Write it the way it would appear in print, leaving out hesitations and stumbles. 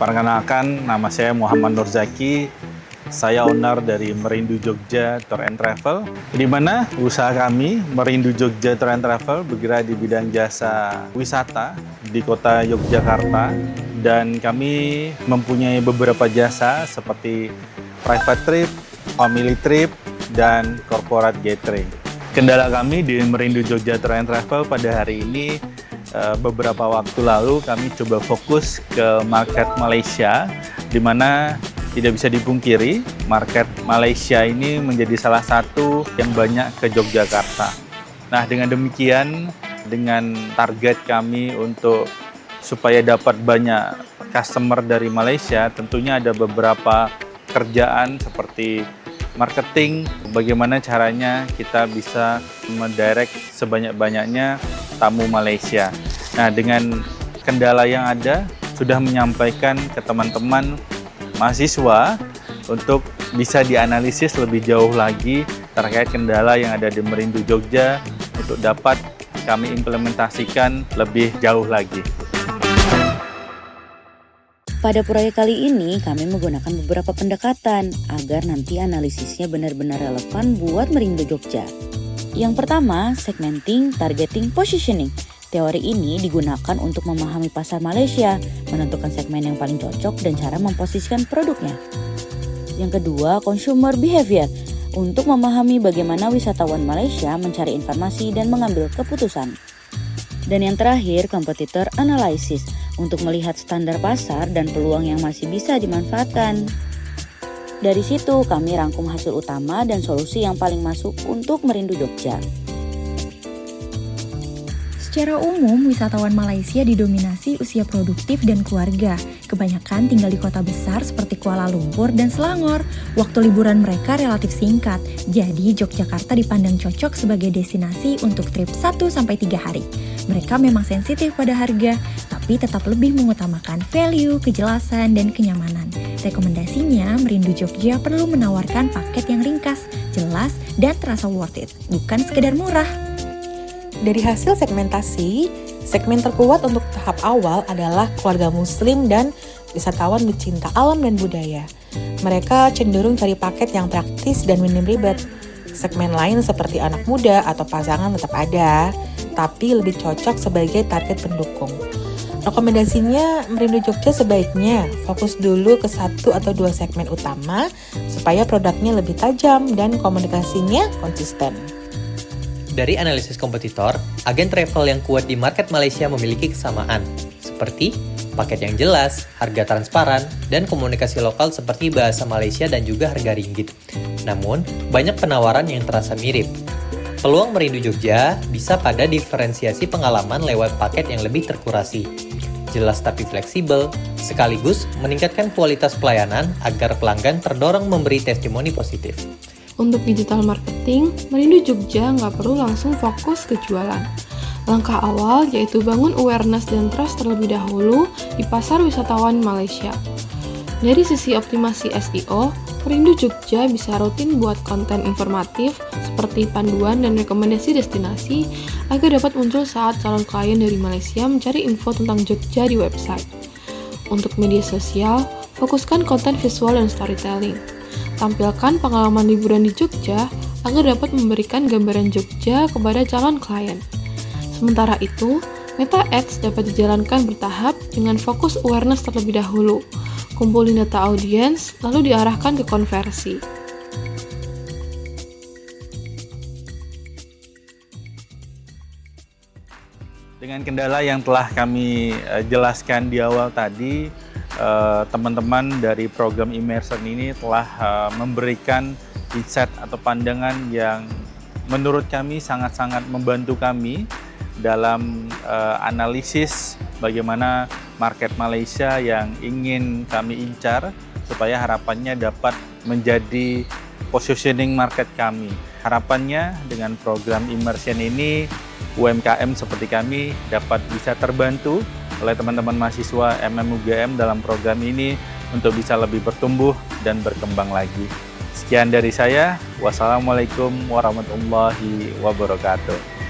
Perkenalkan, nama saya Muhammad Nurzaki. Saya owner dari Merindu Jogja Tour and Travel, di mana usaha kami Merindu Jogja Tour and Travel bergerak di bidang jasa wisata di kota Yogyakarta, dan kami mempunyai beberapa jasa seperti private trip, family trip, dan corporate gathering. Kendala kami di Merindu Jogja Tour and Travel pada hari ini, beberapa waktu lalu kami coba fokus ke market Malaysia, di mana tidak bisa dipungkiri market Malaysia ini menjadi salah satu yang banyak ke Yogyakarta. Nah, dengan demikian, dengan target kami untuk supaya dapat banyak customer dari Malaysia, tentunya ada beberapa kerjaan seperti marketing, bagaimana caranya kita bisa mendirect sebanyak-banyaknya tamu Malaysia. Nah, dengan kendala yang ada, sudah menyampaikan ke teman-teman mahasiswa untuk bisa dianalisis lebih jauh lagi terkait kendala yang ada di Merindu Jogja untuk dapat kami implementasikan lebih jauh lagi. Pada proyek kali ini, kami menggunakan beberapa pendekatan agar nanti analisisnya benar-benar relevan buat Merindu Jogja. Yang pertama, segmenting, targeting, positioning. Teori ini digunakan untuk memahami pasar Malaysia, menentukan segmen yang paling cocok dan cara memposisikan produknya. Yang kedua, consumer behavior, untuk memahami bagaimana wisatawan Malaysia mencari informasi dan mengambil keputusan. Dan yang terakhir, competitor analysis, untuk melihat standar pasar dan peluang yang masih bisa dimanfaatkan. Dari situ kami rangkum hasil utama dan solusi yang paling masuk untuk Merindu Jogja. Secara umum, wisatawan Malaysia didominasi usia produktif dan keluarga. Kebanyakan tinggal di kota besar seperti Kuala Lumpur dan Selangor. Waktu liburan mereka relatif singkat, jadi Yogyakarta dipandang cocok sebagai destinasi untuk trip 1-3 hari. Mereka memang sensitif pada harga, tapi tetap lebih mengutamakan value, kejelasan, dan kenyamanan. Rekomendasinya, Merindu Jogja perlu menawarkan paket yang ringkas, jelas, dan terasa worth it, bukan sekedar murah. Dari hasil segmentasi, segmen terkuat untuk tahap awal adalah keluarga muslim dan wisatawan pecinta alam dan budaya. Mereka cenderung cari paket yang praktis dan minim ribet. Segmen lain seperti anak muda atau pasangan tetap ada, tapi lebih cocok sebagai target pendukung. Rekomendasinya, Merindu Jogja sebaiknya fokus dulu ke 1 atau 2 segmen utama supaya produknya lebih tajam dan komunikasinya konsisten. Dari analisis kompetitor, agen travel yang kuat di market Malaysia memiliki kesamaan, seperti paket yang jelas, harga transparan, dan komunikasi lokal seperti bahasa Malaysia dan juga harga ringgit. Namun, banyak penawaran yang terasa mirip. Peluang Merindu Jogja bisa pada diferensiasi pengalaman lewat paket yang lebih terkurasi, jelas tapi fleksibel, sekaligus meningkatkan kualitas pelayanan agar pelanggan terdorong memberi testimoni positif. Untuk digital marketing, Merindu Jogja nggak perlu langsung fokus ke jualan. Langkah awal yaitu bangun awareness dan trust terlebih dahulu di pasar wisatawan Malaysia. Dari sisi optimasi SEO, Merindu Jogja bisa rutin buat konten informatif seperti panduan dan rekomendasi destinasi agar dapat muncul saat calon klien dari Malaysia mencari info tentang Jogja di website. Untuk media sosial, fokuskan konten visual dan storytelling. Tampilkan pengalaman liburan di Jogja agar dapat memberikan gambaran Jogja kepada calon klien. Sementara itu, Meta Ads dapat dijalankan bertahap dengan fokus awareness terlebih dahulu. Kumpulin data audiens, lalu diarahkan ke konversi. Dengan kendala yang telah kami jelaskan di awal tadi, teman-teman dari program Immersion ini telah memberikan insight atau pandangan yang menurut kami sangat-sangat membantu kami dalam analisis bagaimana market Malaysia yang ingin kami incar supaya harapannya dapat menjadi positioning market kami. Harapannya dengan program Immersion ini UMKM seperti kami dapat bisa terbantu oleh teman-teman mahasiswa MMUGM dalam program ini untuk bisa lebih bertumbuh dan berkembang lagi. Sekian dari saya. Wassalamualaikum warahmatullahi wabarakatuh.